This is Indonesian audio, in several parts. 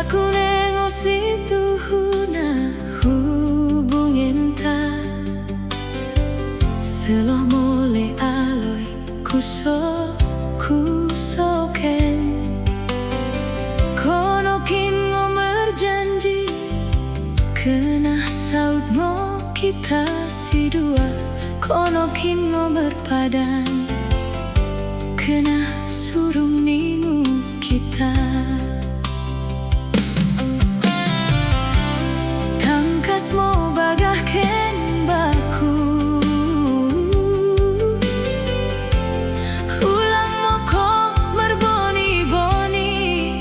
aku nengok situ huna hubungin ta seloh mole aloi kusoken kono kin ngomer janji kena saut ngo kita si dua kono kin ngomer padan kena surung nimu kita tangkas mo bagah ken baku ulang mo ko merboni-boni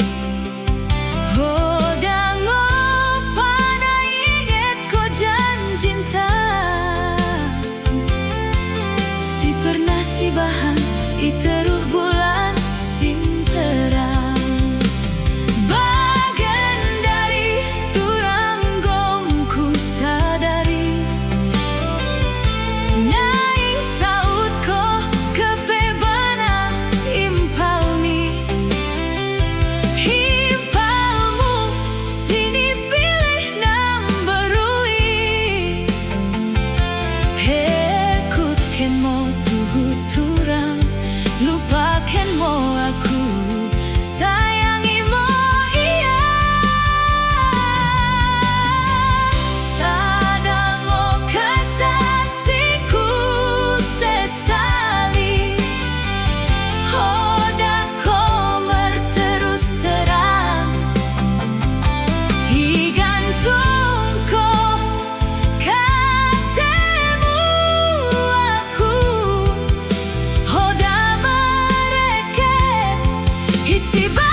hodango pada inget ko janjinta si pernah si bahan iteruh bulan sing terang bagian dari turang gomku sadari naik saut ko kepebana impalni himpalmu sini pilih namberui hekutken mo tuhu turang lupakan mo aku sayangi mo iya sadang o kasasiku sesali hoda ko terus terang higantung ko katemu aku hoda mereket Ichiban